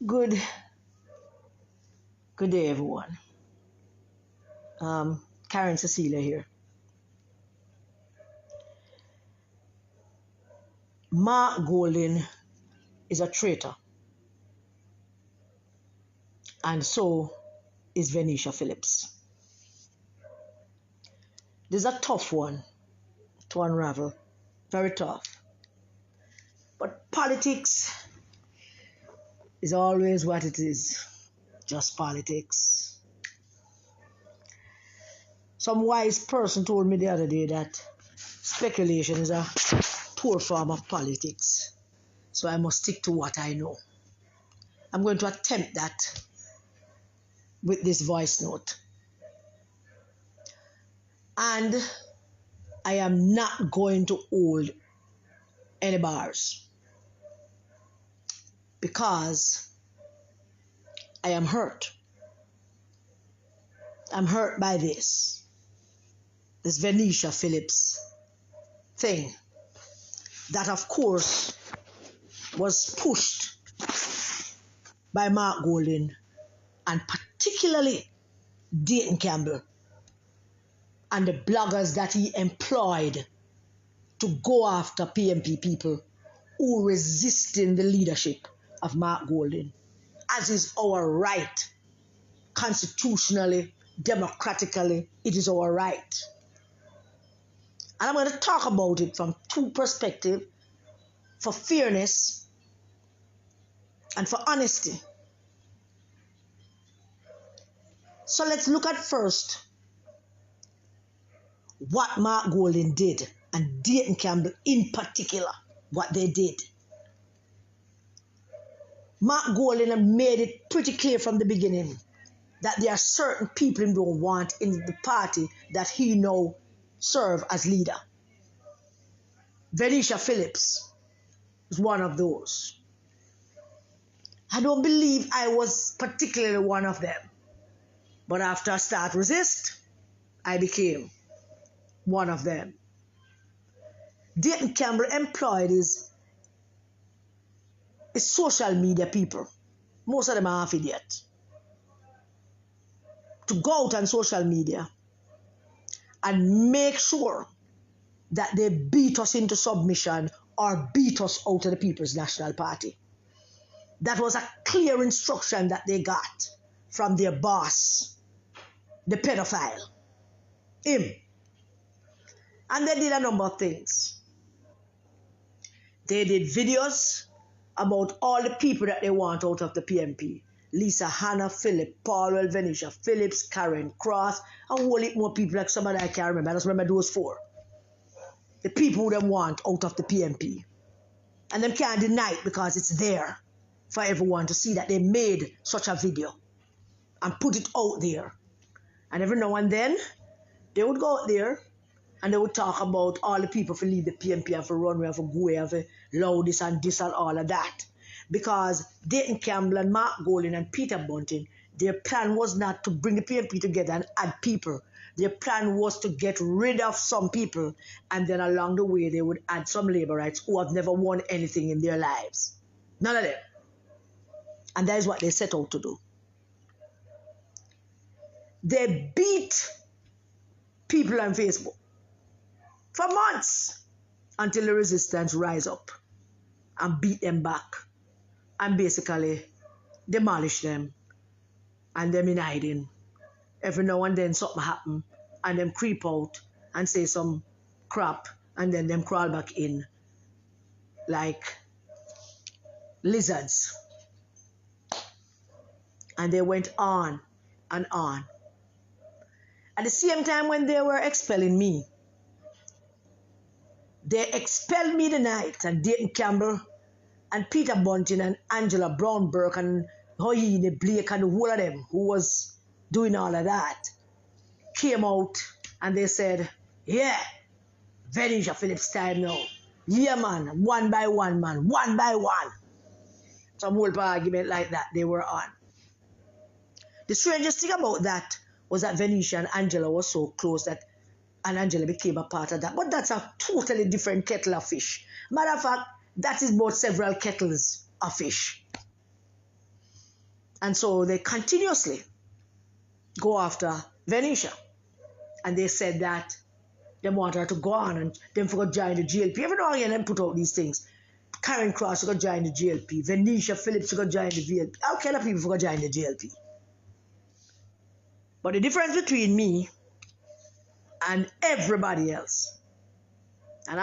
Good day, everyone. Karen Cecilia here. Mark Golding is a traitor, and so is Venesha Phillips. This is a tough one to unravel, very tough. But politics is always what it is, just politics. Some wise person told me the other day that speculation is a poor form of politics, so I must stick to what I know. I'm going to attempt that with this voice note. And I am not going to hold any bars because I am hurt. I'm hurt by this Venesha Phillips thing that, of course, was pushed by Mark Golding and particularly Dayton Campbell and the bloggers that he employed to go after PMP people who resisting the leadership of Mark Golding, as is our right. Constitutionally, democratically, it is our right. And I'm going to talk about it from two perspectives, for fairness and for honesty. So let's look at first what Mark Golding did, and Dayton Campbell in particular, what they did. Mark Golding made it pretty clear from the beginning that there are certain people he don't want in the party that he now serve as leader. Venesha Phillips is one of those. I don't believe I was particularly one of them, but after I start resist, I became one of them. Dayton Campbell employed his social media people. Most of them are half idiots. To go out on social media and make sure that they beat us into submission or beat us out of the People's National Party. That was a clear instruction that they got from their boss, the pedophile, him. And they did a number of things. They did videos about all the people that they want out of the PMP. Lisa Hannah, Phillips, Paul Venesha Phillips, Karen Cross, a whole heap more people, like somebody I can't remember. I just remember those four. The people who they want out of the PMP. And them can't deny it because it's there for everyone to see that they made such a video and put it out there. And every now and then, they would go out there and they would talk about all the people for leave the PMP and for run and for go and for allow this and all of that. Because Dayton Campbell and Mark Golding and Peter Bunting, their plan was not to bring the PMP together and add people. Their plan was to get rid of some people, and then along the way they would add some laborites who have never won anything in their lives. None of them. And that is what they set out to do. They beat people on Facebook for months until the resistance rise up and beat them back and basically demolish them and them in hiding. Every now and then something happen and them creep out and say some crap and then them crawl back in like lizards. And they went on and on. At the same time when they were expelling me, they expelled me the night, and Dayton Campbell and Peter Bunting and Angela Brown Burke and Hoyine Blake and the whole of them who was doing all of that came out and they said, yeah, Venesha Phillips time now. Yeah, man, one by one, man, one by one. Some whole argument like that they were on. The strangest thing about that was that Venesha and Angela were so close that, and Angela became a part of that. But that's a totally different kettle of fish. Matter of fact, that is about several kettles of fish. And so they continuously go after Venesha. And they said that they want her to go on and them for go join the GLP. Every now and again, them put out these things. Karen Cross will go join the GLP. Venesha Phillips will go join the GLP. All kind of people will go join the GLP. But the difference between me and everybody else, and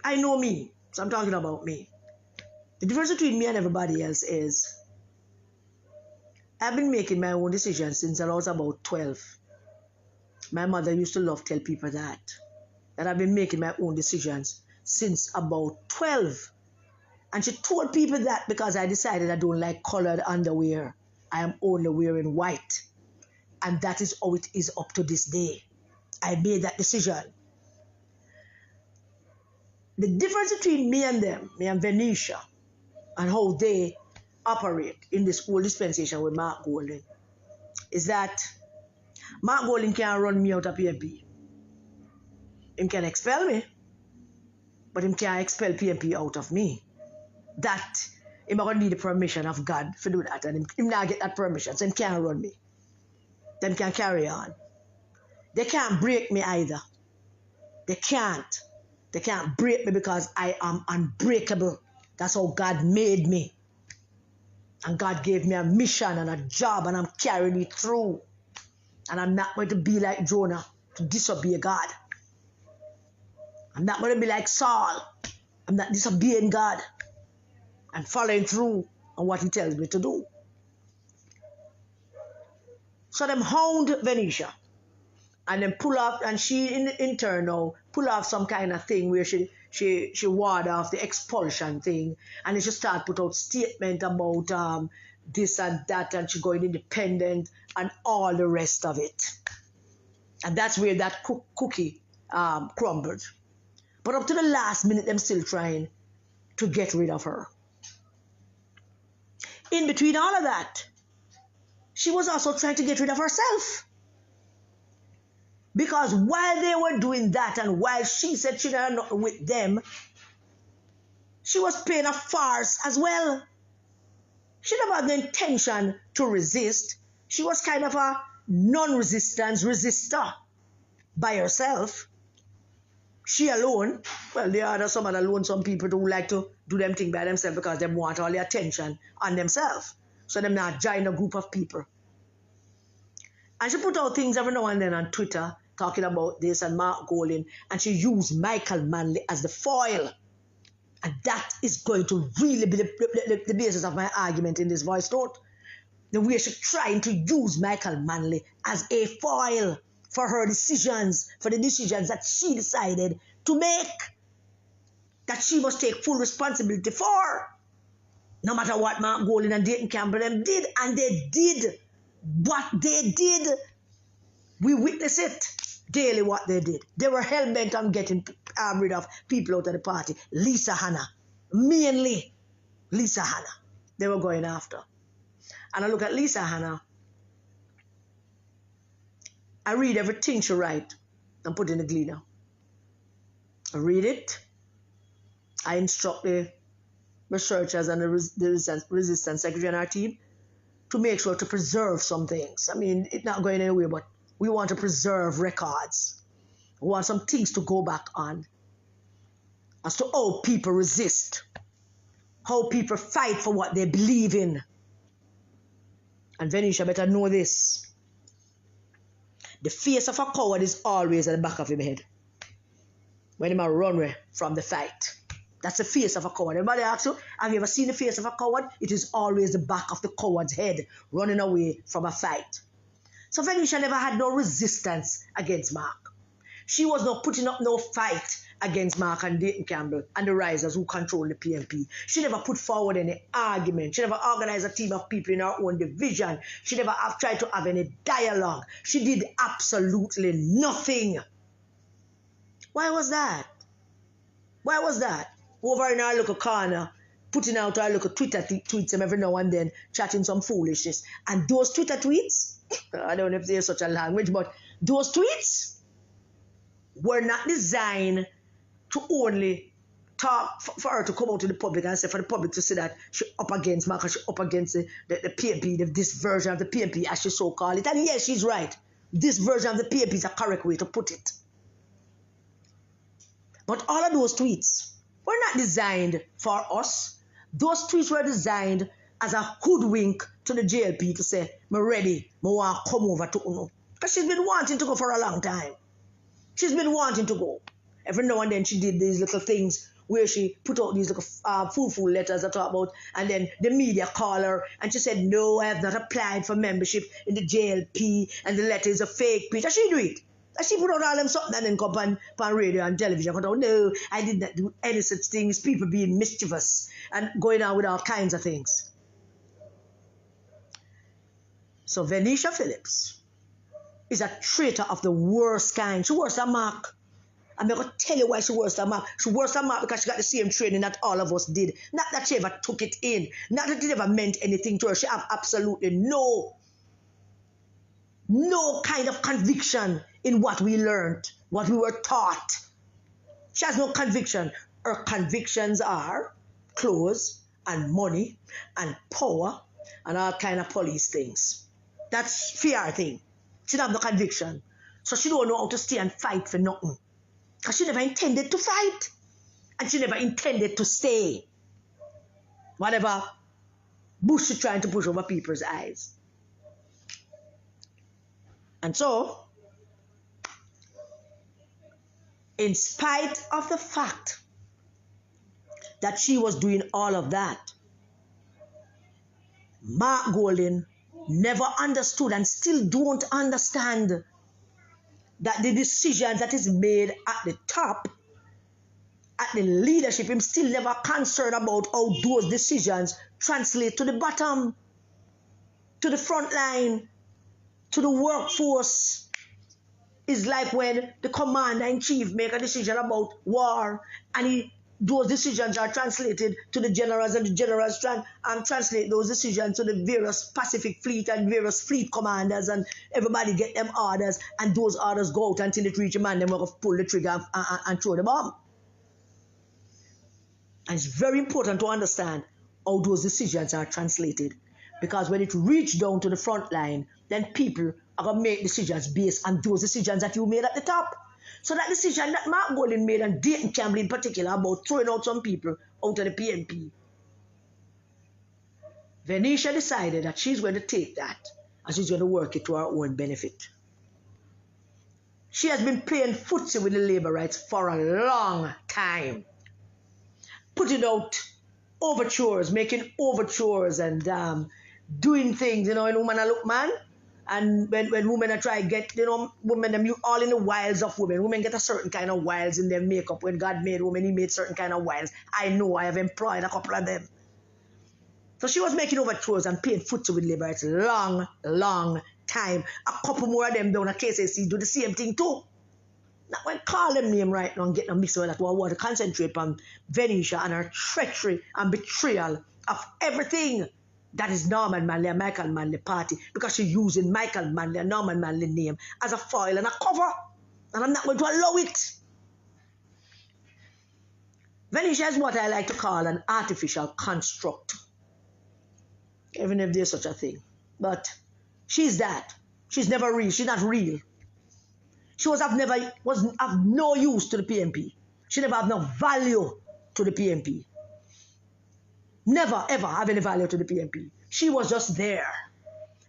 I know me, so I'm talking about me. The difference between me and everybody else is I've been making my own decisions since I was about 12. My mother used to love to tell people that I've been making my own decisions since about 12. And she told people that because I decided I don't like colored underwear. I am only wearing white. And that is how it is up to this day. I made that decision. The difference between me and them, me and Venesha, and how they operate in this whole dispensation with Mark Golden, is that Mark Golden can't run me out of PMP. He can expel me, but he can't expel PMP out of me. That, he's going to need the permission of God to do that, and he not get that permission, so he can't run me. Them can carry on. They can't break me either. They can't. They can't break me because I am unbreakable. That's how God made me. And God gave me a mission and a job, and I'm carrying it through. And I'm not going to be like Jonah to disobey God. I'm not going to be like Saul. I'm not disobeying God. I'm following through on what he tells me to do. So them hound Venesha. And then pull off, and she in turn now pull off some kind of thing where she ward off the expulsion thing, and then she start put out statement about this and that, and she going independent and all the rest of it. And that's where that cookie crumbled. But up to the last minute, them still trying to get rid of her. In between all of that, she was also trying to get rid of herself. Because while they were doing that, and while she said she had nothing with them, she was playing a farce as well. She never had the intention to resist. She was kind of a non-resistance resistor by herself. She alone. Well, there are some other lonesome people who like to do them thing by themselves because they want all the attention on themselves. So them not join a group of people. And she put out things every now and then on Twitter talking about this and Mark Golden, and she used Michael Manley as the foil. And that is going to really be the basis of my argument in this voice note. The way she's trying to use Michael Manley as a foil for her decisions, for the decisions that she decided to make, that she must take full responsibility for. No matter what Mark Golden and Dayton Campbell them did, and they did what they did. We witness it daily what they did. They were hell-bent on getting rid of people out of the party. Lisa Hanna. Mainly Lisa Hanna. They were going after. And I look at Lisa Hanna. I read everything she write and put in the Gleaner. I read it. I instruct the researchers and the resistance secretary on our team to make sure to preserve some things. I mean, it's not going anywhere, but we want to preserve records. We want some things to go back on as to how people resist, how people fight for what they believe in. And Venesha better know this. The face of a coward is always at the back of his head when he run away from the fight. That's the face of a coward. Everybody asks you, have you ever seen the face of a coward? It is always the back of the coward's head running away from a fight. So Venesha never had no resistance against Mark. She was not putting up no fight against Mark and Dayton Campbell and the risers who control the PMP. She never put forward any argument. She never organized a team of people in her own division. She never tried to have any dialogue. She did absolutely nothing. Why was that? Why was that? Over in our little corner, putting out our little Twitter tweets every now and then, chatting some foolishness. And those Twitter tweets, I don't know if there's such a language, but those tweets were not designed to only talk for her to come out to the public and say for the public to see that she up against Mark, she up against the PNP, this version of the PNP as she so call it. And yes, she's right. This version of the PNP is a correct way to put it. But all of those tweets were not designed for us. Those tweets were designed as a hoodwink to the JLP to say, I'm ready, I want to come over to Uno. Because she's been wanting to go for a long time. She's been wanting to go. Every now and then she did these little things where she put out these little fool letters I talk about, and then the media call her and she said, no, I have not applied for membership in the JLP and the letter is a fake page. And she do it. And she put out all them something and then come on radio and television. And no, I did not do any such things. People being mischievous and going on with all kinds of things. So Venesha Phillips is a traitor of the worst kind. She worse than Mark. I'm going to tell you why she worse than Mark. She worse than Mark because she got the same training that all of us did. Not that she ever took it in. Not that it ever meant anything to her. She have absolutely no kind of conviction in what we learned, what we were taught. She has no conviction. Her convictions are clothes and money and power and all kind of police things. That's fear thing. She don't have no conviction. So she don't know how to stay and fight for nothing. Because she never intended to fight. And she never intended to stay. Whatever bush she's trying to push over people's eyes. And so, in spite of the fact that she was doing all of that, Mark Golding never understood and still don't understand that the decisions that is made at the top, at the leadership, him still never concerned about how those decisions translate to the bottom, to the front line, to the workforce. It's like when the commander-in-chief make a decision about war and those decisions are translated to the generals and the generals translate those decisions to the various Pacific Fleet and various fleet commanders and everybody get them orders and those orders go out until it reach a man, them will pull the trigger and throw the bomb. And it's very important to understand how those decisions are translated because when it reach down to the front line, then people are going to make decisions based on those decisions that you made at the top. So that decision that Mark Golding made and Dayton Campbell in particular about throwing out some people out of the PNP, Venesha decided that she's going to take that and she's going to work it to her own benefit. She has been playing footsie with the labor rights for a long time. Putting out overtures, making overtures and doing things, in woman a look man. And when women are trying to get, women, them all in the wiles of women. Women get a certain kind of wiles in their makeup. When God made women, he made certain kind of wiles. I know, I have employed a couple of them. So she was making overtures and paying footsie with labor. It's long, long time. A couple more of them down at KCC do the same thing too. Now, when call them name right now and get them mixed with that, we want to concentrate on Venesha and her treachery and betrayal of everything that is Norman Manley and Michael Manley party, because she's using Michael Manley and Norman Manley name as a foil and a cover. And I'm not going to allow it. Venesha is what I like to call an artificial construct. Even if there's such a thing. But she's that. She's never real. She's not real. She was of no use to the PNP. She never had no value to the PNP. Never, ever have any value to the PNP. She was just there.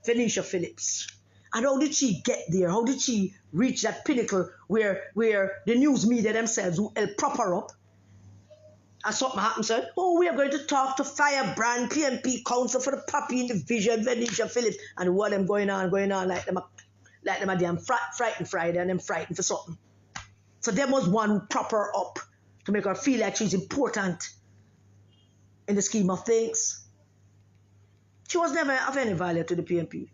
Venesha Phillips. And how did she get there? How did she reach that pinnacle where the news media themselves will help prop her up? And something happened, said, oh, we are going to talk to Firebrand, PNP Council for the Poppy Division, Venesha Phillips. And what them going on like them a damn frightened Friday and them frightened for something. So there was one who prop her up to make her feel like she's important in the scheme of things. She was never of any value to the PNP.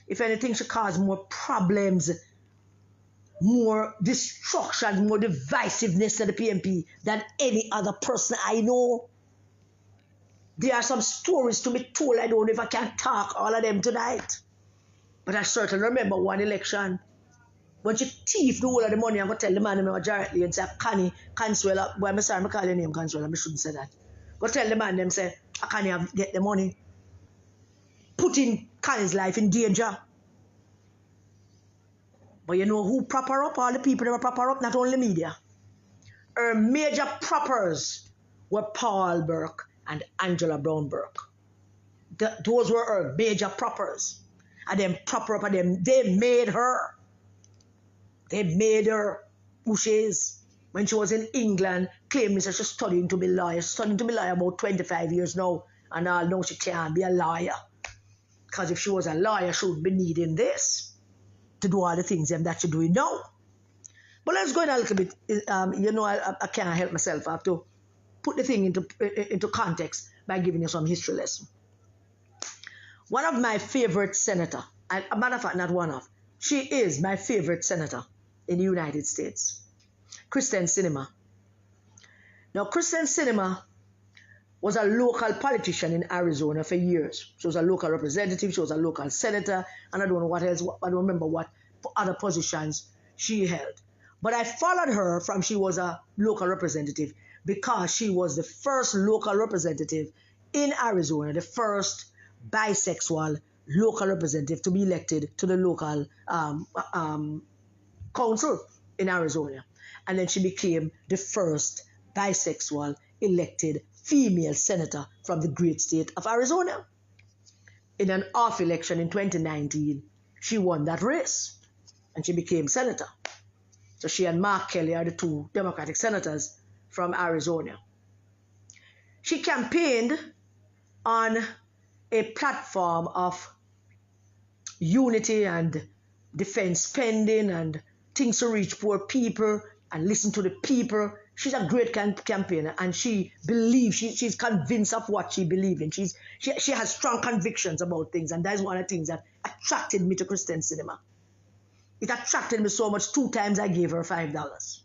If anything, she caused more problems, more destruction, more divisiveness to the PNP than any other person I know. There are some stories to be told. I don't know if I can talk all of them tonight. But I certainly remember one election When she thief the whole of the money and go tell the man them directly and say, Connie, Consuela, boy, I'm sorry, I call your name Consuela, I shouldn't say that. Go tell the man them say, Connie have get the money. Putting Connie's life in danger. But you know who prop her up? All the people that were prop her up, not only media. Her major proppers were Paul Burke and Angela Brown Burke. Those were her major proppers. And them prop her up and them, they made her. They made her who she is. When she was in England, claiming that she's studying to be a lawyer. She's studying to be a lawyer about 25 years now. And I know she can't be a lawyer. Because if she was a lawyer, she would be needing this to do all the things that she's doing now. But let's go in a little bit. You know, I can't help myself. I have to put the thing into context by giving you some history lesson. One of my favorite senators, a matter of fact, not one of, she is my favorite senator in the United States, Kristen Sinema. Now, Kristen Sinema was a local politician in Arizona for years. She was a local representative, she was a local senator, and I don't know what else, I don't remember what other positions she held. But I followed her from she was a local representative because she was the first local representative in Arizona, the first bisexual local representative to be elected to the local council in Arizona. And then she became the first bisexual elected female senator from the great state of Arizona. In an off election in 2019, she won that race and she became senator. So she and Mark Kelly are the two Democratic senators from Arizona. She campaigned on a platform of unity and defense spending and things to reach poor people and listen to the people. She's a great campaigner and she believes, she's convinced of what she believes in. She has strong convictions about things, and that's one of the things that attracted me to Kristen Sinema. It attracted me so much, 2 times I gave her $5.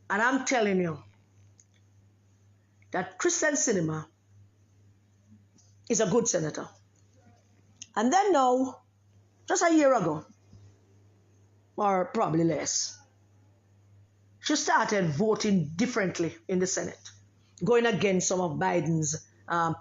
And I'm telling you that Kristen Sinema is a good senator. And then now, just a year ago, or probably less, she started voting differently in the Senate, going against some of Biden's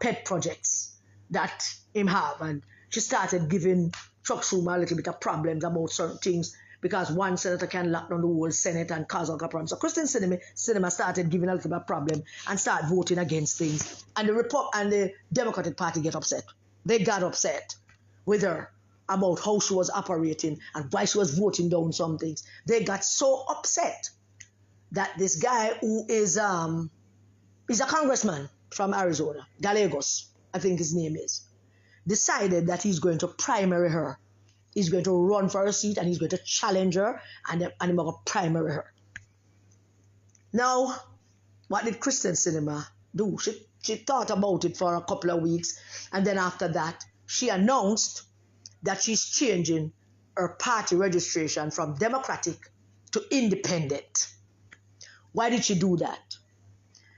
pet projects that him have. And she started giving Chuck Schumer a little bit of problems about certain things because one senator can lock down the whole Senate and cause all the problems. So Kristen Sinema started giving a little bit of problem and started voting against things. And the Democratic Party get upset. They got upset with her about how she was operating and why she was voting down some things. They got so upset that this guy who is a congressman from Arizona, Gallegos, I think his name is, decided that he's going to primary her. He's going to run for her seat and he's going to challenge her and he's going to primary her. Now, what did Kristen Sinema do? She thought about it for a couple of weeks, and then after that, she announced that she's changing her party registration from Democratic to Independent. Why did she do that?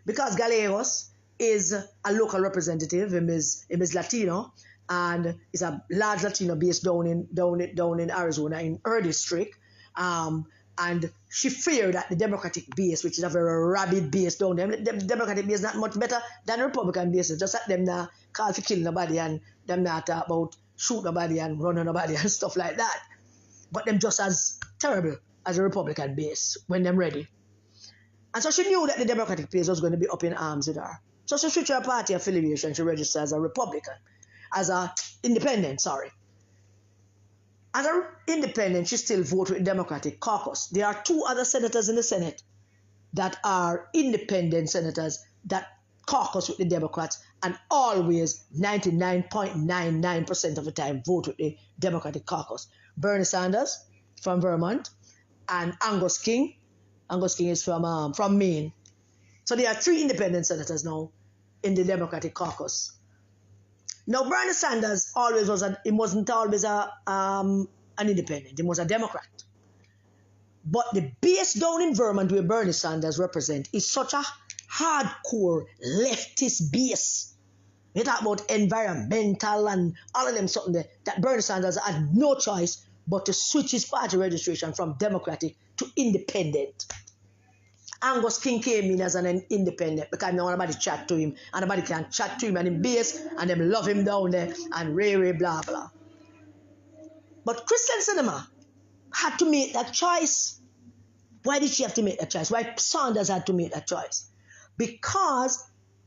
Because Gallegos is a local representative. Him is Latino, and is a large Latino base down in Arizona in her district. And she feared that the Democratic base, which is a very rabid base down there, the Democratic base is not much better than the Republican base. Just like them not call for kill nobody and them not talk about shoot nobody and run on nobody and stuff like that. But them just as terrible as the Republican base when them ready. And so she knew that the Democratic base was going to be up in arms with her. So she switched her party affiliation. She registered as a Republican, as a independent, sorry. As an independent, she still votes with the Democratic caucus. There are 2 other senators in the Senate that are independent senators that caucus with the Democrats and always 99.99% of the time vote with the Democratic caucus. Bernie Sanders from Vermont and Angus King. Angus King is from Maine. So there are 3 independent senators now in the Democratic caucus. Now, Bernie Sanders he wasn't always an independent. He was a Democrat. But the base down in Vermont where Bernie Sanders represents is such a hardcore leftist base. You talk about environmental and all of them something there, that Bernie Sanders had no choice but to switch his party registration from Democratic to Independent. Angus King came in as an independent because no nobody chat to him, and nobody can chat to him and him base, and them love him down there, and ray blah blah. But Christian Cinema had to make that choice. Why did she have to make that choice? Why Sanders had to make that choice? Because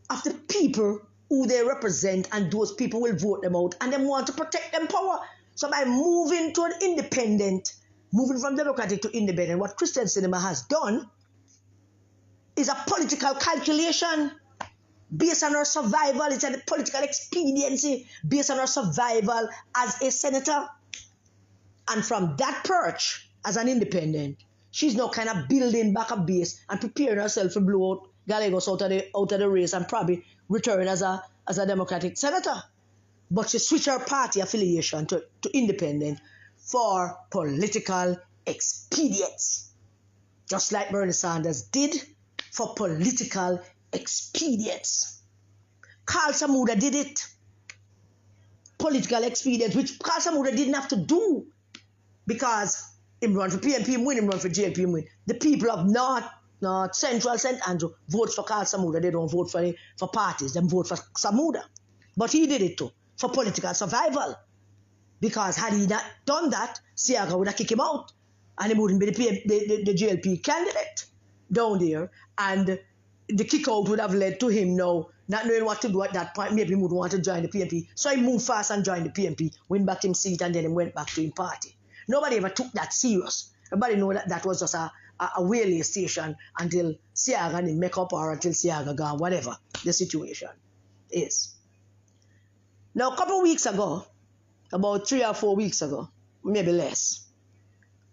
of the people who they represent, and those people will vote them out, and they want to protect them power. So by moving to an independent, moving from Democratic to Independent, what Christian Cinema has done is a political calculation based on her survival. It's a political expediency based on her survival as a senator. And from that perch, as an independent, she's now kind of building back a base and preparing herself to blow out Gallegos out of the race and probably return as a Democratic senator. But she switched her party affiliation to independent for political expedience. Just like Bernie Sanders did for political expedience. Carl Samuda did it. Political expedience, which Carl Samuda didn't have to do. Because him run for PNP, him win, him run for JLP, him win. The people of North Central, St. Andrew vote for Carl Samuda. They don't vote for parties. They vote for Samuda. But he did it too, for political survival. Because had he not done that, Siaga would have kicked him out. And he wouldn't be the JLP candidate down there. And the kick out would have led to him now not knowing what to do at that point. Maybe he would want to join the PNP. So he moved fast and joined the PNP, win back his seat, and then he went back to his party. Nobody ever took that serious. Everybody know that was just a whaling station until Siaga and make up, or until Siaga gone, whatever the situation is. Now, a couple of weeks ago, about 3 or 4 weeks ago, maybe less,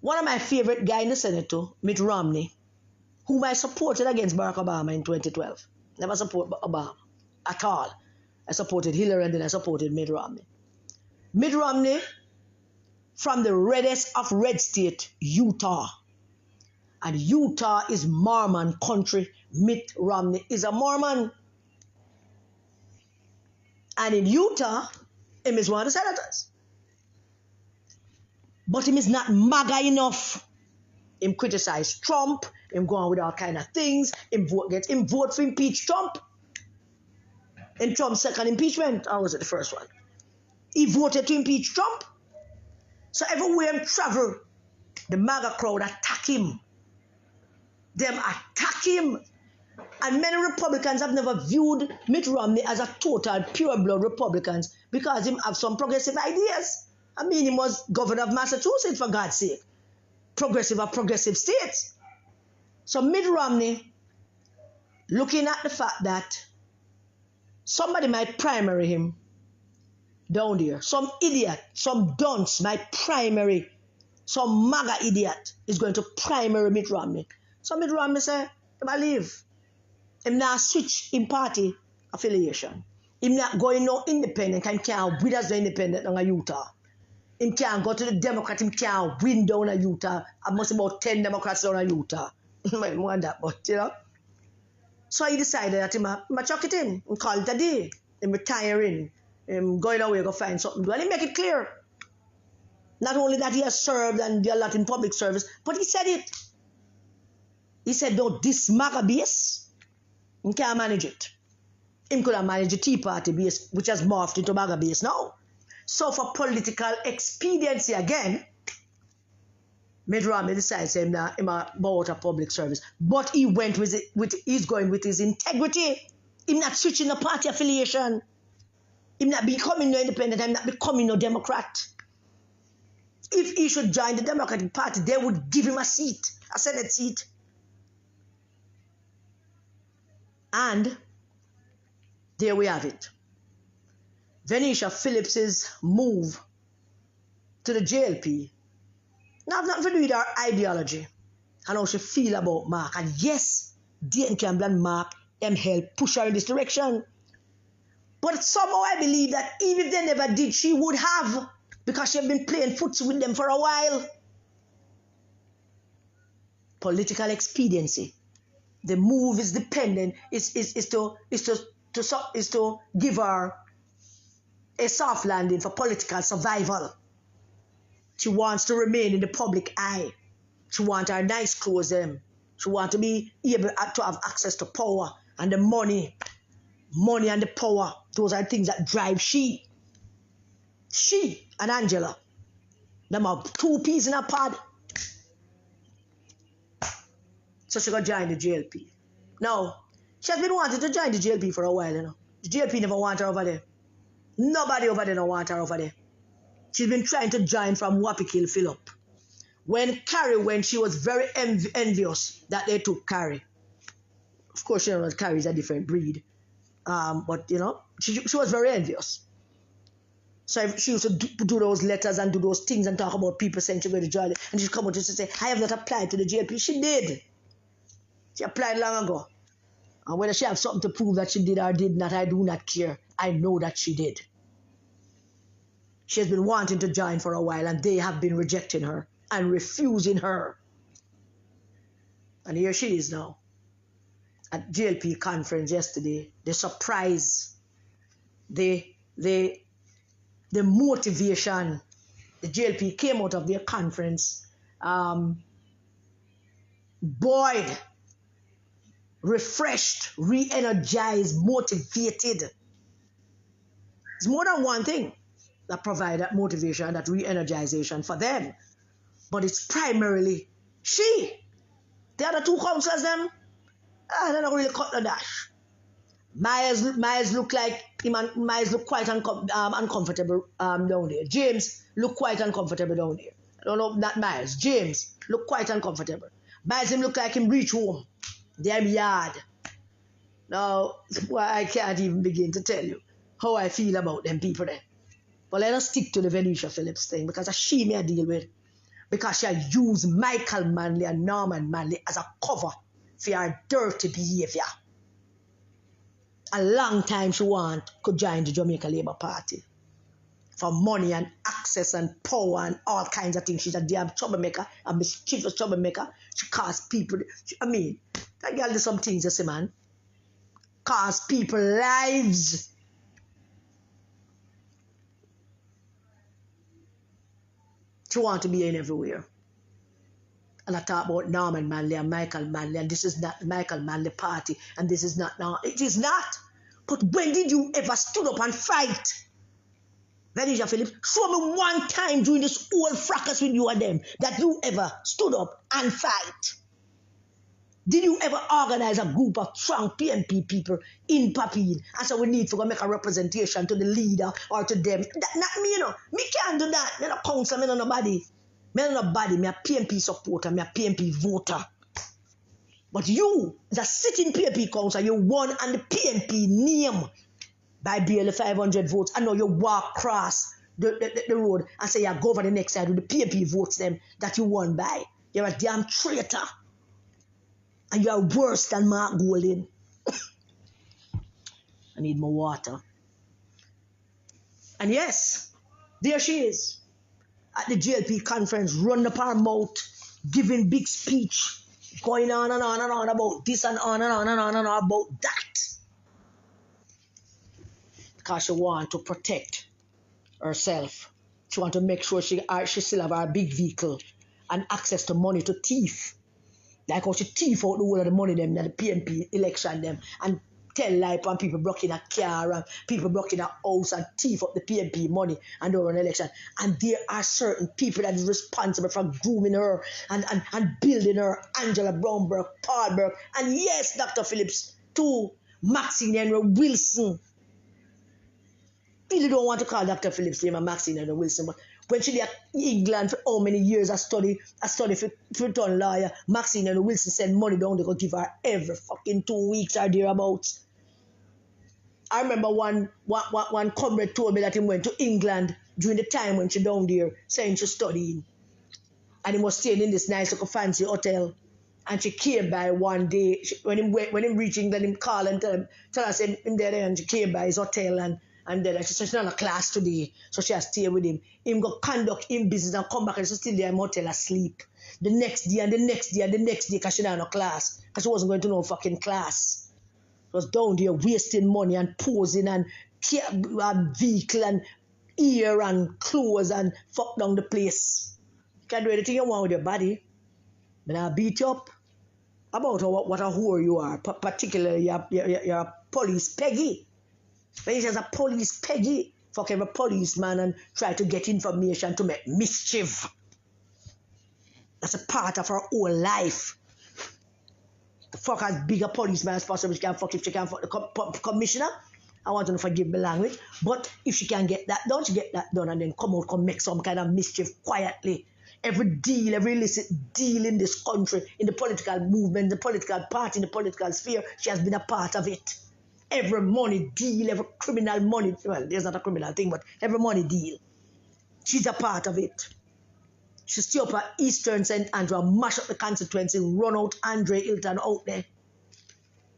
one of my favorite guys in the Senate, Mitt Romney, whom I supported against Barack Obama in 2012. Never supported Obama at all. I supported Hillary, and then I supported Mitt Romney. Mitt Romney, from the reddest of red state, Utah. And Utah is Mormon country. Mitt Romney is a Mormon. And in Utah, him is one of the senators. But him is not MAGA enough. Him criticize Trump. Him go on with all kind of things. Him vote for impeach Trump. In Trump's second impeachment, or was it the first one? He voted to impeach Trump. So everywhere him travel, the MAGA crowd attack him. Them attack him. And many Republicans have never viewed Mitt Romney as a total pure-blood Republican because him have some progressive ideas. I mean, he was governor of Massachusetts, for God's sake. Progressive of progressive states. So Mitt Romney, looking at the fact that somebody might primary him down there, some idiot, some dunce might primary, some MAGA idiot is going to primary Mitt Romney. So Mitt Romney say, him I leave. Him not switch in party affiliation. Him not going no independent. Him can't win as the independent in Utah. Him can't go to the Democrat. Him can't win down in Utah. I must about 10 Democrats down in Utah. More than that, but you know. So he decided that him chuck it in. Him call it a day. Him retiring. Him going away go find something to do. And he make it clear. Not only that he has served and did a lot in public service, but he said it. He said, no, this MAGA base, he can't manage it. He could have managed the Tea Party base, which has morphed into MAGA base now. So for political expediency again, Mitt Romney decides him about a public service. But he went he's going with his integrity. He's not switching the party affiliation. He's not becoming no independent. He's not becoming no Democrat. If he should join the Democratic Party, they would give him a seat, a Senate seat. And there we have it. Venesha Phillips' move to the JLP now have nothing to do with her ideology and how she feel about Mark. And yes, Dayton Campbell and Mark them help push her in this direction. But somehow I believe that even if they never did, she would have, because she have been playing footsie with them for a while. Political expediency. The move is dependent, is to give her a soft landing for political survival. She wants to remain in the public eye. She wants her nice clothes them. She wants to be able to have access to power and the money. Money and the power. Those are things that drive she. She and Angela. Them are two peas in a pod. So she got join the JLP. Now, she has been wanting to join the JLP for a while, you know. The JLP never want her over there. Nobody over there don't want her over there. She's been trying to join from Wappy Kill Phillips. When Carrie went, she was very envious that they took Carrie. Of course, you know, Carrie is a different breed. But, you know, she was very envious. So she used to do those letters and do those things and talk about people saying she going to join it. And she'd come out and say, I have not applied to the JLP. She did. She applied long ago. And whether she has something to prove that she did or did not, I do not care. I know that she did. She has been wanting to join for a while and they have been rejecting her and refusing her. And here she is now. At JLP conference yesterday, the surprise, the motivation, the JLP came out of their conference, buoyed, refreshed, re-energized, motivated. It's more than one thing that provide that motivation, that re-energization for them. But it's primarily she. The other two counselors, them, they don't really cut the dash. Myers look quite uncomfortable down there. James look quite uncomfortable down there. I don't know, not Myers. James look quite uncomfortable. Myers him look like him reach home. Damn yard. Now, well, I can't even begin to tell you how I feel about them people there. But let us stick to the Venesha Phillips thing because she may deal with. Because she used Michael Manley and Norman Manley as a cover for her dirty behavior. A long time she could join the Jamaica Labour Party for money and access and power and all kinds of things. She's a damn troublemaker, a mischievous troublemaker. She caused people, that girl did some things, you see, man. Cost people lives. She want to be in everywhere. And I talk about Norman Manley and Michael Manley, and this is not the Michael Manley party, and this is not now. It is not. But when did you ever stood up and fight? Venesha Phillips, show me one time during this whole fracas with you and them that you ever stood up and fight. Did you ever organize a group of strong PNP people in Papine and so we need to go make a representation to the leader or to them? That, not me, you know. Me can't do that. Me no counsel, me no nobody. Me no nobody. Me a PNP supporter. Me a PNP voter. But you, the sitting PNP council, you won on the PNP name by barely 500 votes. I know you walk across the road and say you go over the next side with the PNP votes them that you won by. You're a damn traitor. And you are worse than Mark Golding. I need more water. And yes, there she is at the JLP conference, running up her mouth, giving big speech, going on and on and on about this and on and on and on and on about that. Because she wants to protect herself. She wants to make sure she still have her big vehicle and access to money to thief. Like how she thief out the whole of the money them in the PNP election them and tell lie on people blocking a car and people blocking a house and thief up the PNP money and during an election. And there are certain people that is responsible for grooming her and building her, Angela Brownberg, Paul Burke, and yes, Dr. Phillips, too, Maxine Henry Wilson. Really don't want to call Dr. Phillips name and Maxine Henry Wilson, but when she did in England for how many years I study for turn lawyer, Maxine and Wilson send money down, they could give her every fucking 2 weeks or thereabouts. I remember one comrade told me that he went to England during the time when she down there saying she's studying. And he was staying in this nice little fancy hotel. And she came by one day, when he reached England, he called and tell us him there and she came by his hotel and then she said she's not in a class today, so she has to stay with him. Him go conduct him business and come back and she's still there in the hotel asleep. The next day and the next day and the next day because she not in a class. Because she wasn't going to no fucking class. She was down there wasting money and posing and vehicle and ear and clothes and fuck down the place. You can do anything you want with your body. But I'll beat you up about what a whore you are. Particularly, you're a police peggy. Venesha's a police peggy. Fuck every policeman and try to get information to make mischief. That's a part of her whole life. The fuck as big a policeman as possible. She can fuck if she can fuck the commissioner. I want to forgive my language. But if she can get that done, she get that done and then come make some kind of mischief quietly. Every deal, every illicit deal in this country, in the political movement, the political party, in the political sphere, she has been a part of it. Every money deal, every criminal money, well, there's not a criminal thing, but every money deal, she's a part of it. She stay up at Eastern St. Andrew and mash up the constituency, run out Andre Hilton out there.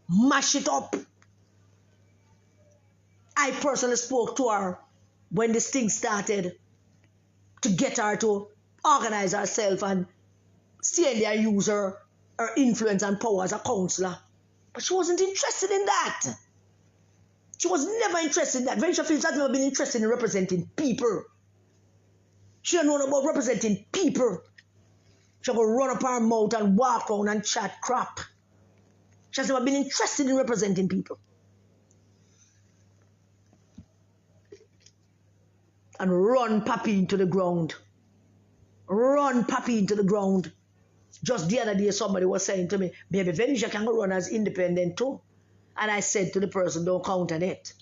Mash it up. I personally spoke to her when this thing started to get her to organize herself and see and there use her influence and power as a councillor. But she wasn't interested in that. She was never interested in that. Venesha Phillips has never been interested in representing people. She don't know about representing people. She will run up her mouth and walk around and chat crap. She has never been interested in representing people. And run Papi into the ground. Run Papi into the ground. Just the other day, somebody was saying to me, baby, Venesha can go run as independent too. And I said to the person, don't count on it.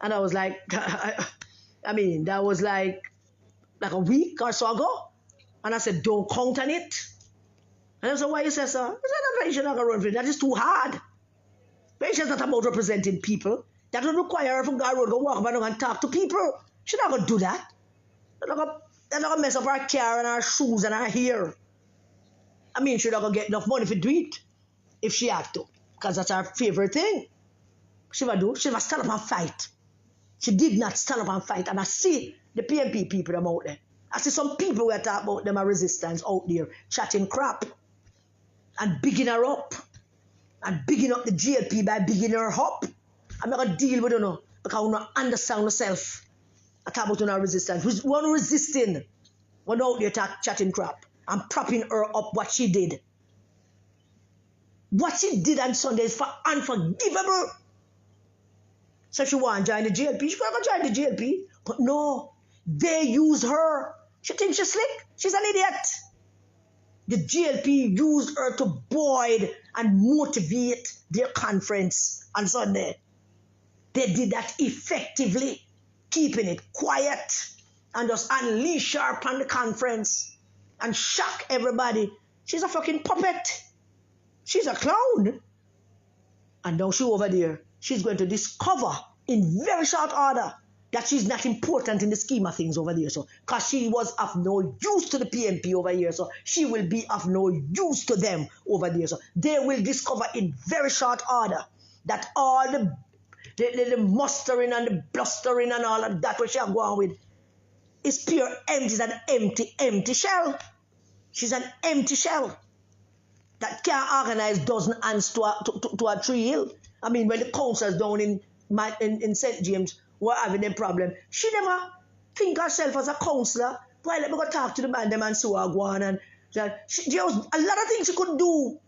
And I was like, I mean, that was like a week or so ago. And I said, don't count on it. And I said, why you say so? I said, Venesha not going to run for it. That is too hard. Venesha is not about representing people. That would require her to go road, go walk about and talk to people. She's not going to do that. They're not going to mess up her car and her shoes and her hair. I mean, she's not going to get enough money to do it if she had to. Because that's her favorite thing. She would do. She would stand up and fight. She did not stand up and fight. And I see the PNP people them out there. I see some people who talk about them as resistance out there chatting crap and bigging her up and bigging up the GLP by bigging her up. I'm not going to deal with her now because I don't understand myself. I talk about her resistance. One resisting, one out there chatting crap and propping her up what she did. What she did on Sunday is unforgivable. So she want to join the GLP. She could have joined the GLP. But no, they use her. She thinks she's slick. She's an idiot. The GLP used her to buoy and motivate their conference on Sunday. They did that effectively, keeping it quiet and just unleash her upon the conference and shock everybody. She's a fucking puppet. She's a clown. And now she over there, she's going to discover in very short order that she's not important in the scheme of things over there. So, because she was of no use to the PNP over here. So, she will be of no use to them over there. So, they will discover in very short order that all the mustering and the blustering and all of that what she are going with is pure empty. It's an empty shell. She's an empty shell that can't organize dozen ants to a tree hill. I mean, when the councillors down in St. James were having a problem, she never think herself as a councillor. Why let me go talk to the man them and see what going on. And there was a lot of things she could do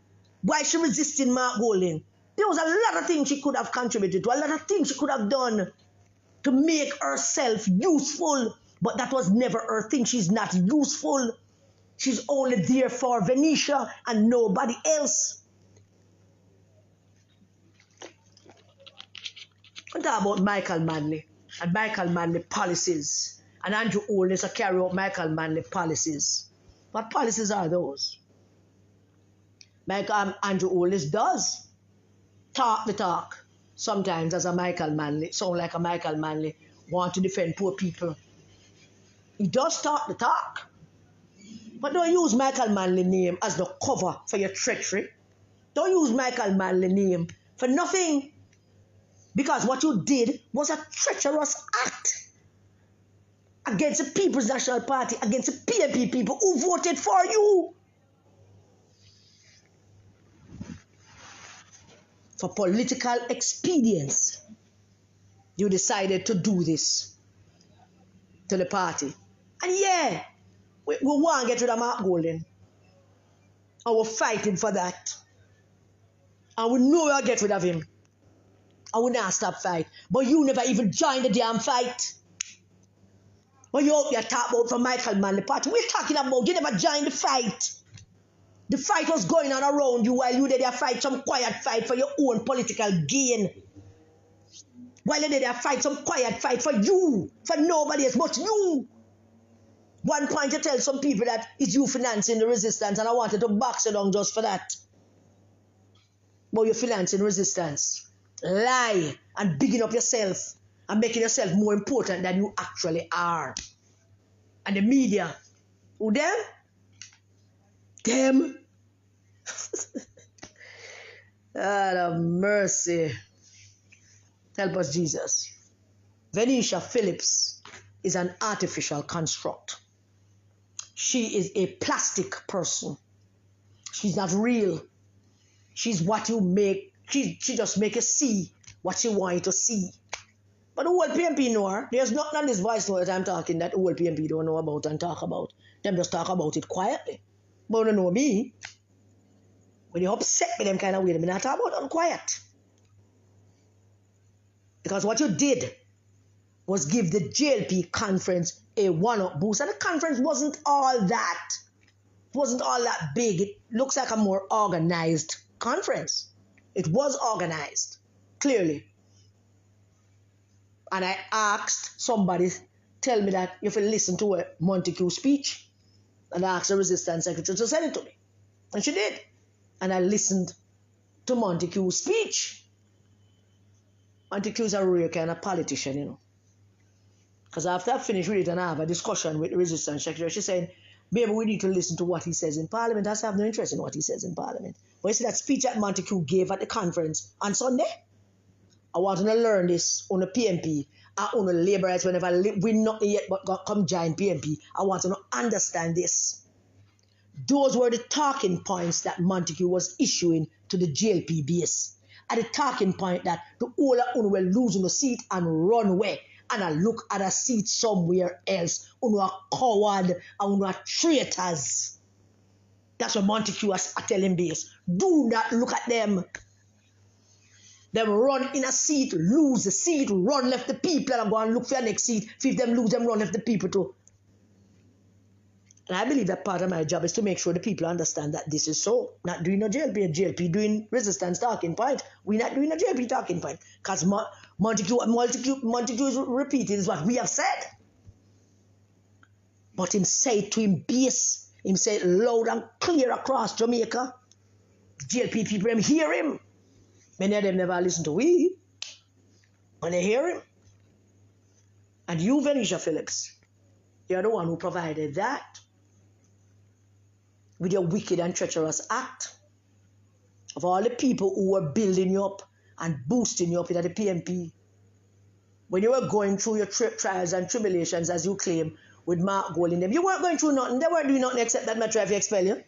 while she resisting Mark Golding. There was a lot of things she could have contributed to, a lot of things she could have done to make herself useful. But that was never her thing. She's not useful. She's only there for Venesha and nobody else. I'm talking about Michael Manley and Michael Manley policies. And Andrew Holness to carry out Michael Manley policies. What policies are those? Andrew Holness does talk the talk. Sometimes as a Michael Manley, sound like a Michael Manley, want to defend poor people. He does talk the talk. But don't use Michael Manley name as the cover for your treachery. Don't use Michael Manley name for nothing. Because what you did was a treacherous act against the People's National Party, against the PNP people who voted for you. For political expedience, you decided to do this. to the party. And yeah, we want to get rid of Mark Golden. And we're fighting for that. And we know we'll get rid of him. And we not stop fight. But you never even joined the damn fight. When you out there talk about for Michael Mann, the party, we're talking about, you never joined the fight. The fight was going on around you while you did there fight some quiet fight for your own political gain. While you did there fight some quiet fight for you, for nobody else but you. One point you tell some people that it's you financing the resistance and I wanted to box it down just for that. But you're financing resistance. Lie and bigging up yourself and making yourself more important than you actually are. And the media, who them? Them. God of mercy. Help us, Jesus. Venesha Phillips is an artificial construct. She is a plastic person. She's not real. She's what you make. She just make you see what she want you to see. But the whole PMP know her. There's nothing on this voice note that I'm talking that the whole PMP don't know about and talk about. Them just talk about it quietly. But don't know me. When you upset me them kind of way, I'm not talk about it quiet. Because what you did was give the JLP conference a one-up boost. And the conference wasn't all that. It wasn't all that big. It looks like a more organized conference. It was organized, clearly. And I asked somebody, tell me that if you listen to a Montague speech, and I asked the resistance secretary to send it to me. And she did. And I listened to Montague's speech. Montague's a real kind of politician, you know. Because after I finished reading and I have a discussion with the resistance secretary, she said, baby, we need to listen to what he says in Parliament. I said, I have no interest in what he says in Parliament. But you see that speech that Montague gave at the conference on Sunday? I want to learn this on the PMP and on the labor rights whenever we're not yet but come join PMP. I want to understand this. Those were the talking points that Montague was issuing to the JLP base. At the talking point that the whole of will lose the seat and run away. And I look at a seat somewhere else. You are coward and you are traitors. That's what Montague was telling base. Do not look at them. Them run in a seat, lose the seat, run left the people and go and look for the next seat. If them lose them, run left the people too. And I believe that part of my job is to make sure the people understand that this is so. Not doing a JLP doing resistance talking point. We're not doing a JLP talking point. Because Montague is repeating is what we have said. But him say it to him base. Him say it loud and clear across Jamaica. JLP people, them hear him. Many of them never listen to we. When they hear him. And you, Venesha Phillips, you're the one who provided that. With your wicked and treacherous act. Of all the people who were building you up and boosting you up in the PMP. When you were going through your trials and tribulations, as you claim, with Mark Gold in them, you weren't going through nothing. They weren't doing nothing except that they try to expel you.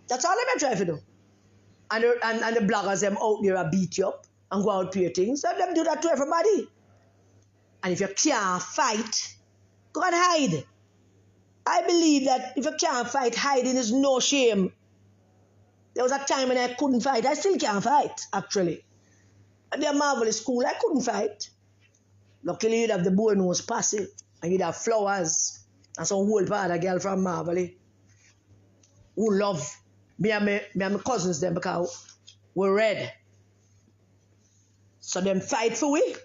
That's all they try to do. And the bloggers them out there beat you up and go out pay things. Let them do that to everybody. And if you can't fight, go and hide. I believe that if you can't fight, hiding is no shame. There was a time when I couldn't fight. I still can't fight, actually. At the marvelous school, I couldn't fight. Luckily, you'd have the boy nose passive, and you'd have flowers, and some whole part of girl from Marvelly who love me and my cousins them because we're red. So them fight for we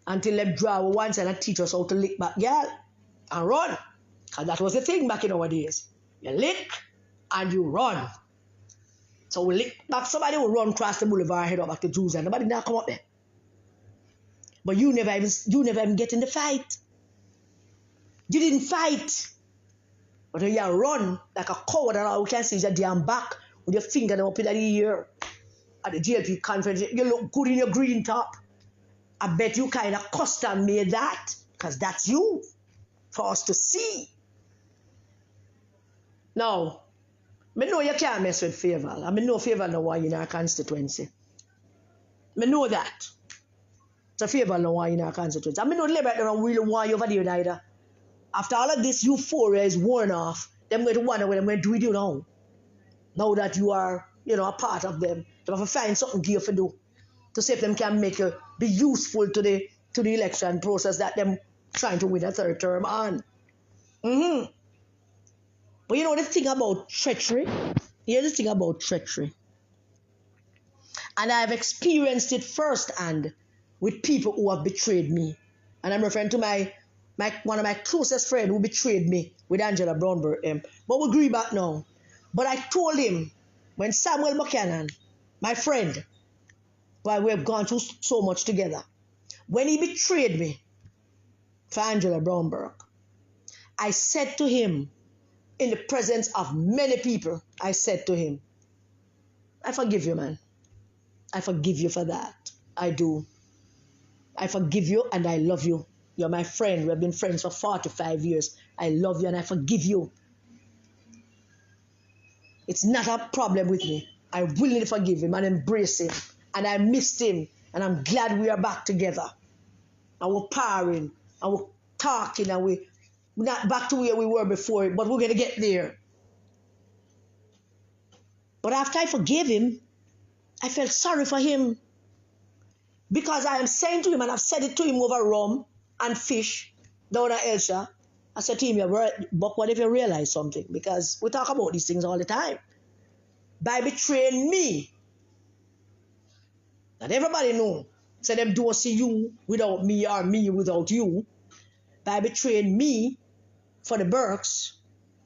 until they draw one side and teach us how to lick back girl and run. Because that was the thing back in our days. You lick and you run. So we lick back, somebody will run across the boulevard, head up back to Judas, and nobody now come up there. But you never even get in the fight. You didn't fight. But when you run like a coward and all we can see is your damn back with your finger up in the ear at the JLP conference. You look good in your green top. I bet you kind of custom made that because that's you for us to see. Now, I know you can't mess with Favour. I know Favour no one in our constituency. I know that. So Favour no one in our constituency. I know Liberty don't really want you over there either. After all of this euphoria is worn off, them going to wonder what I'm going to do with you now. Now that you are, a part of them. They have to find something here for do. To see if them can make you be useful to the election process that them trying to win a third term on. But you know the thing about treachery? Here's the thing about treachery. And I've experienced it firsthand with people who have betrayed me. And I'm referring to one of my closest friends who betrayed me with Angela Brownberg. But we agree back now. But I told him, when Samuel Buchanan, my friend, while we have gone through so much together, when he betrayed me for Angela Brownberg, I said to him, in the presence of many people, I said to him, I forgive you, man. I forgive you for that. I do. I forgive you and I love you. You're my friend. We have been friends for 45 years. I love you and I forgive you. It's not a problem with me. I willingly forgive him and embrace him. And I missed him. And I'm glad we are back together. And we're powering. And we're talking. And we're not back to where we were before. But we're going to get there. But after I forgave him, I felt sorry for him. Because I am saying to him, and I've said it to him over rum and fish down at Elsha. I said to him, but what if you realize something? Because we talk about these things all the time. By betraying me, that everybody know, so them don't see you without me or me without you. By betraying me for the Burks,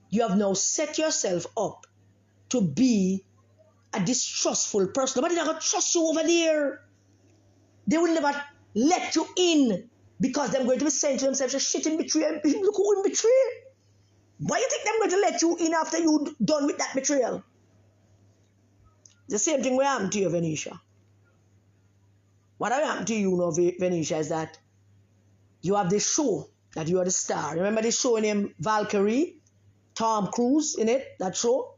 you have now set yourself up to be a distrustful person. Nobody not going to trust you over there. They will never let you in because they're going to be saying to themselves, shit in betrayal. Look who in betrayal. Why do you think they're going to let you in after you're done with that betrayal? The same thing will happen to you, Venesha. What will happen to you now, Venesha, is that you have this show that you are the star. Remember this show named Valkyrie? Tom Cruise in it, that show?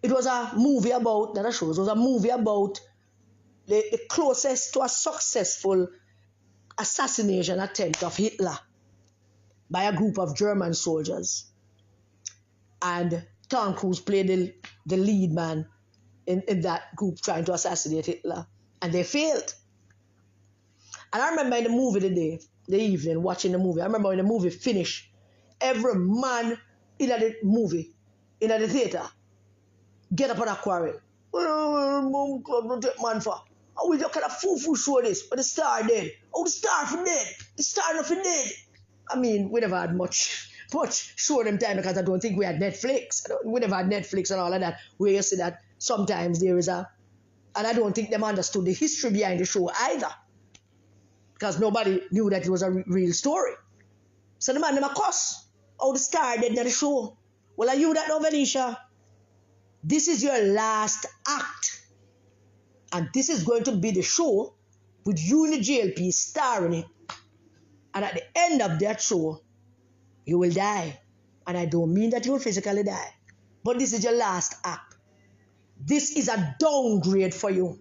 It was a movie about, not a show, it was a movie about the closest to a successful assassination attempt of Hitler by a group of German soldiers. And Tom Cruise played the lead man in that group trying to assassinate Hitler. And they failed. And I remember in the movie the evening, watching the movie, I remember when the movie finished, every man in the movie, in the theater, get up on a quarrel. Don't take man for. How we just kind of fool show this? But the star dead. Oh, the star for dead. The star not for dead. I mean, we never had much show them time because I don't think we had Netflix. We never had Netflix and all of that. Where you see that sometimes there is and I don't think them understood the history behind the show either. Because nobody knew that it was a real story. So the man them a cuss. Oh, the star dead in the show. Well, are you that now, Venesha? This is your last act. And this is going to be the show with you in the JLP starring it. And at the end of that show, you will die. And I don't mean that you will physically die. But this is your last act. This is a downgrade for you.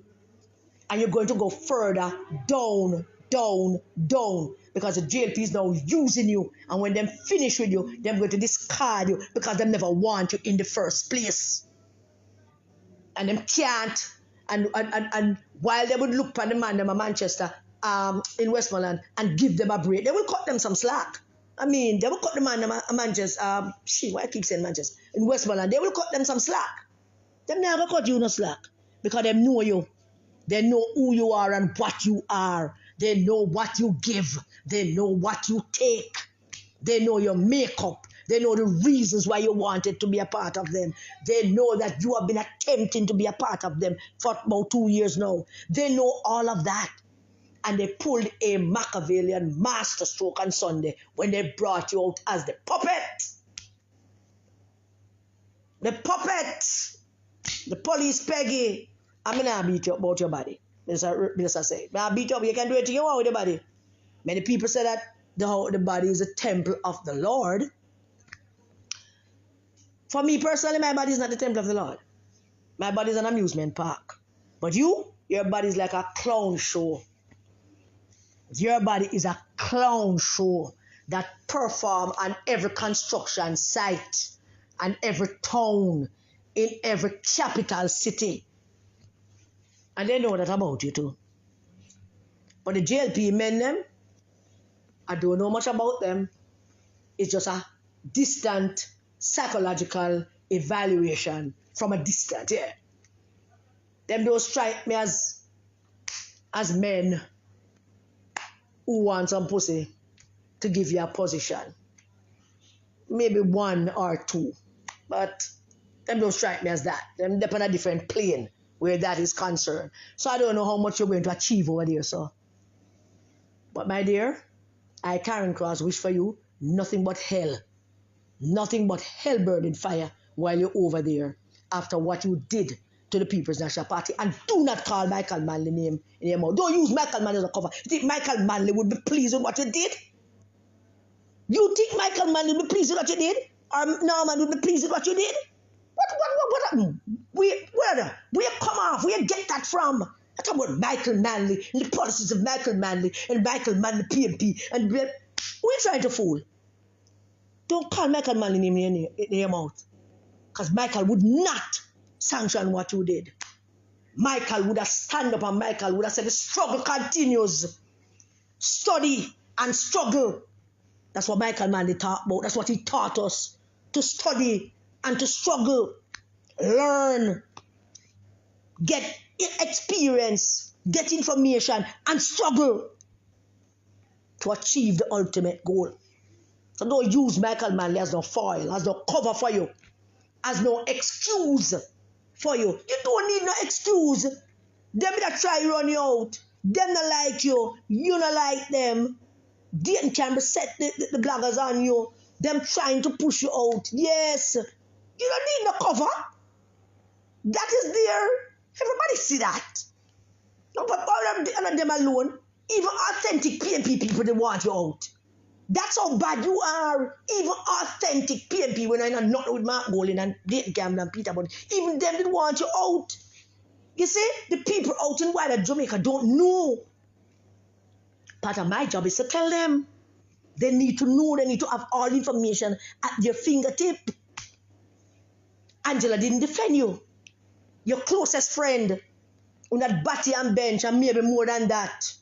And you're going to go further down. Because the JLP is now using you. And when they finish with you, they're going to discard you because they never want you in the first place. And them can't. And while they would look at the man them in Manchester, in Westmoreland, and give them a break, they will cut them some slack. I mean, they will cut the man them in Manchester, why I keep saying Manchester? In Westmoreland, they will cut them some slack. Them never cut you no slack. Because they know you. They know who you are and what you are. They know what you give. They know what you take. They know your makeup. They know the reasons why you wanted to be a part of them. They know that you have been attempting to be a part of them for about 2 years now. They know all of that. And they pulled a Machiavellian masterstroke on Sunday when they brought you out as the puppet. The puppet. The police Peggy. I'm going to beat you about your body. Minister say, I'll beat you up. You can do anything you want with your body. Many people say that the body is a temple of the Lord. For me personally, my body is not the temple of the Lord. My body is an amusement park. But your body is like a clown show. Your body is a clown show. that perform on every construction site and every town in every capital city. And they know that about you too. But the JLP men them, I don't know much about them. It's just a distant psychological evaluation from a distance, yeah. Them don't strike me as men who want some pussy to give you a position. Maybe one or two. But them don't strike me as that. Them they're on a different plane where that is concerned. So I don't know how much you're going to achieve over there, so. But my dear, I, Karen Cross, wish for you nothing but hell. Nothing but hell burning fire while you're over there after what you did to the People's National Party. And do not call Michael Manley name in your mouth. Don't use Michael Manley as a cover. You think Michael Manley would be pleased with what you did? You think Michael Manley would be pleased with what you did? Or Norman would be pleased with what you did? What where you come off? Where you get that from? I talk about Michael Manley and the policies of Michael Manley and Michael Manley PMP and who you trying to fool? Don't call Michael Manley name in your mouth. Because Michael would not sanction what you did. Michael would have stand up and Michael would have said the struggle continues. Study and struggle. That's what Michael Manley taught about. That's what he taught us. To study and to struggle. Learn. Get experience. Get information and struggle to achieve the ultimate goal. So don't use Michael Manley as no foil, as no cover for you, as no excuse for you. You don't need no excuse. Them that try run you out. Them not like you. You not like them. They can be set the bloggers on you. Them trying to push you out. Yes. You don't need no cover. That is there. Everybody see that. No, but all of them alone, even authentic PMP people, they want you out. That's how bad you are. Even authentic PMP, when I'm not with Mark Golding and Dayton Campbell and Peter, but even them didn't want you out. You see, the people out in wider Jamaica don't know. Part of my job is to tell them. They need to know, they need to have all information at their fingertip. Angela didn't defend you. Your closest friend, on that batty and bench, and maybe more than that.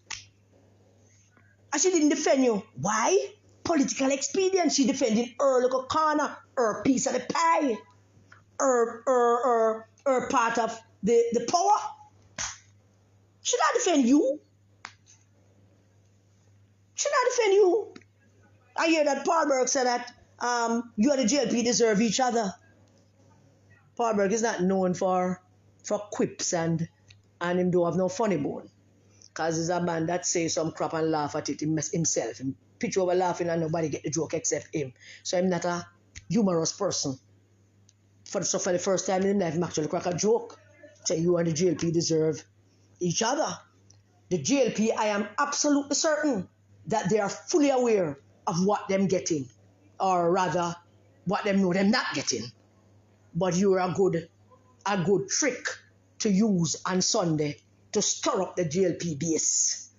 And she didn't defend you. Why? Political expedience. She defended her little corner, her piece of the pie, her part of the power. She not defend you. She not defend you. I hear that Paul Berg said that you and the JLP deserve each other. Paul Berg is not known for quips and him don't have no funny bone. Because he's a man that says some crap and laugh at it himself. Him pitch over laughing and nobody get the joke except him. So I'm not a humorous person. For the first time in his life, I'm actually crack a joke. Say you and the JLP deserve each other. The JLP, I am absolutely certain that they are fully aware of what them getting. Or rather, what them know them not getting. But you're a good trick to use on Sunday to stir up the JLP base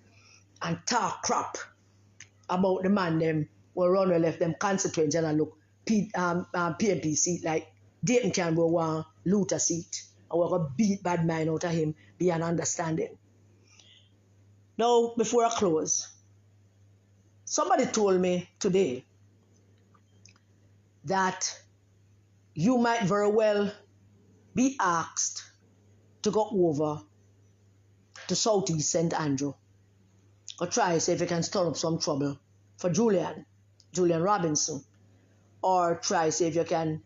and talk crap about the man them will run or left them constituents and look PMP seat like Dayton Campbell want Luther seat and we're going to beat bad mind out of him beyond understanding. Now, before I close, somebody told me today that you might very well be asked to go over to Southeast St. Andrew or try see if you can stir up some trouble for Julian Robinson, or try see if you can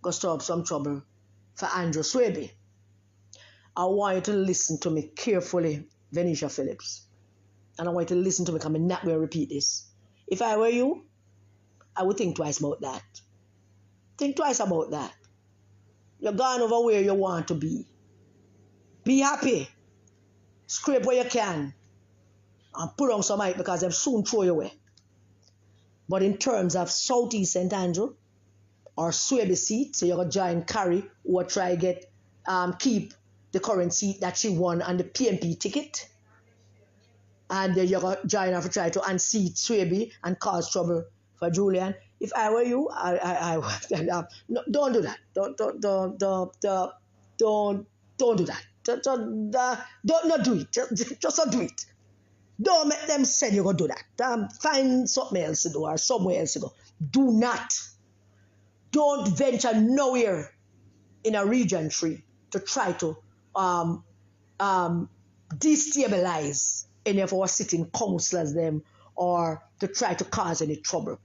go stir up some trouble for Andrew Swaby. I want you to listen to me carefully, Venesha Phillips. And I want you to listen to me because I'm not going to repeat this. If I were you, I would think twice about that. Think twice about that. You're gone over where you want to be. Be happy. Scrape where you can. And put on some height because they'll soon throw you away. But in terms of Southeast St. Andrew or Swaby seat, so you're going to join Carrie or try get keep the current seat that she won on the PMP ticket. And then you're going to join her to try to unseat Swaby and cause trouble for Julian. If I were you, I no, don't do that. Don't do that. Don't not do it. Just don't do it. Don't make them say you're gonna do that. Find something else to do or somewhere else to go. Do not. Don't venture nowhere in a region 3 to try to destabilize any of our sitting councillors them or to try to cause any trouble.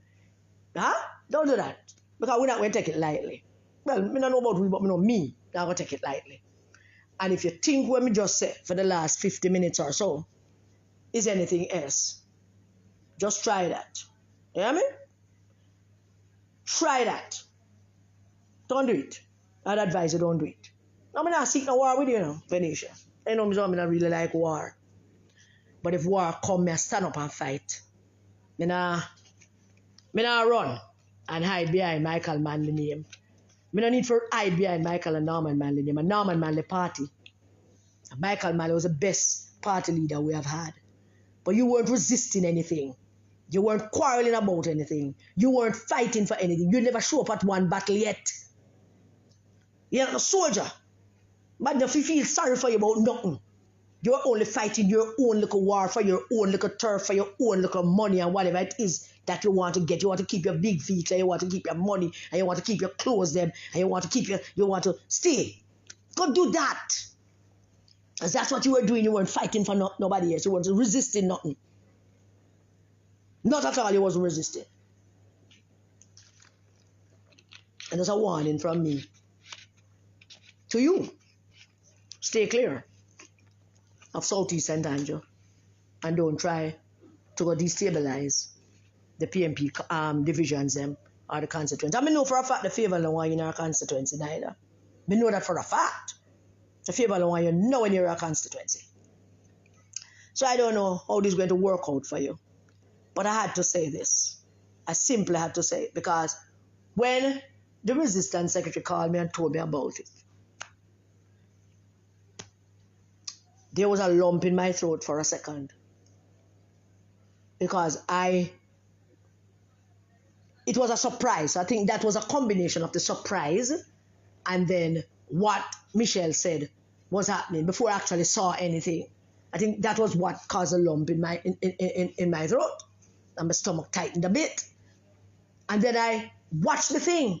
Huh? Don't do that. Because we're not going to take it lightly. Well, I don't know about we, but I know me, I'm not going to take it lightly. And if you think what me just said for the last 50 minutes or so is anything else, just try that. You hear me? Try that. Don't do it. I'd advise you don't do it. I'm not seeking a war with you, Venesha. I know I don't really like war. But if war come, I stand up and fight. I not run and hide behind Michael Manley name. I don't need to hide behind Michael and Norman Manley name. And Norman Manley party. Michael Manley was the best party leader we have had. But you weren't resisting anything. You weren't quarreling about anything. You weren't fighting for anything. You never show up at one battle yet. You're not a soldier. But if you feel sorry for you about nothing, you're only fighting your own little war for your own little turf, for your own little money and whatever it is that you want to get. You want to keep your big feet, and you want to keep your money, and you want to keep your clothes them, and you want to stay. Go do that. Because that's what you were doing. You weren't fighting for nobody else. You weren't resisting nothing. Not at all you wasn't resisting. And there's a warning from me to you. Stay clear of Southeast St. Andrew and don't try to go destabilize the PMP divisions them or the constituents. I know for a fact the favor don't want you in our constituency neither. I know that for a fact. The favor don't want you nowhere near our constituency. So I don't know how this is going to work out for you. But I had to say this. I simply had to say it because when the resistance secretary called me and told me about it, there was a lump in my throat for a second. Because it was a surprise. I think that was a combination of the surprise and then what Michelle said was happening before I actually saw anything. I think that was what caused a lump in my throat. And my stomach tightened a bit. And then I watched the thing.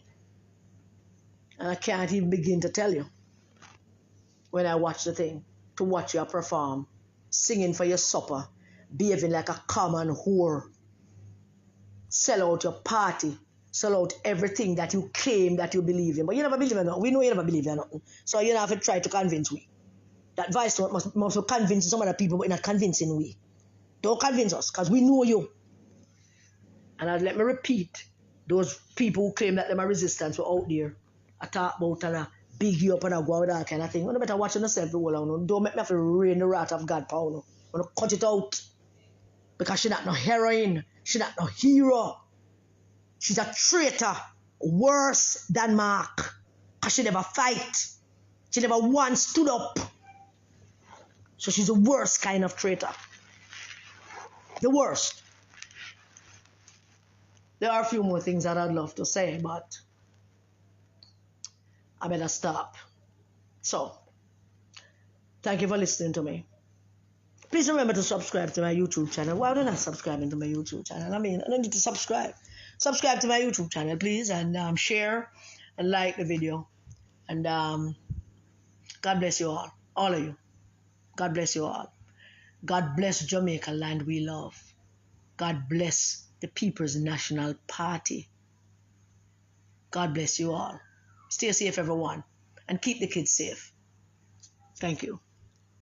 And I can't even begin to tell you when I watched the thing. To watch you perform, singing for your supper, behaving like a common whore, sell out your party, sell out everything that you claim that you believe in. But you never believe in nothing. We know you never believe in nothing. So you don't have to try to convince we. That voice must convince some other people, but not convincing we. Don't convince us, because we know you. And let me repeat, those people who claim that them are resistance were out there. I talk about and I big you up and I go with that kind of thing. You better watch yourself the whole long. Don't make me have to rain the wrath of God power. I'm going to cut it out. Because she's not no heroine. She's not no hero. She's a traitor. Worse than Mark. Because she never fight. She never once stood up. So she's the worst kind of traitor. The worst. There are a few more things that I'd love to say, but I better stop. So, thank you for listening to me. Please remember to subscribe to my YouTube channel. Why are you not subscribing to my YouTube channel? I mean, I don't need to subscribe. Subscribe to my YouTube channel, please, and share and like the video. And God bless you all of you. God bless you all. God bless Jamaica, land we love. God bless the People's National Party. God bless you all. Stay safe, everyone, and keep the kids safe. Thank you.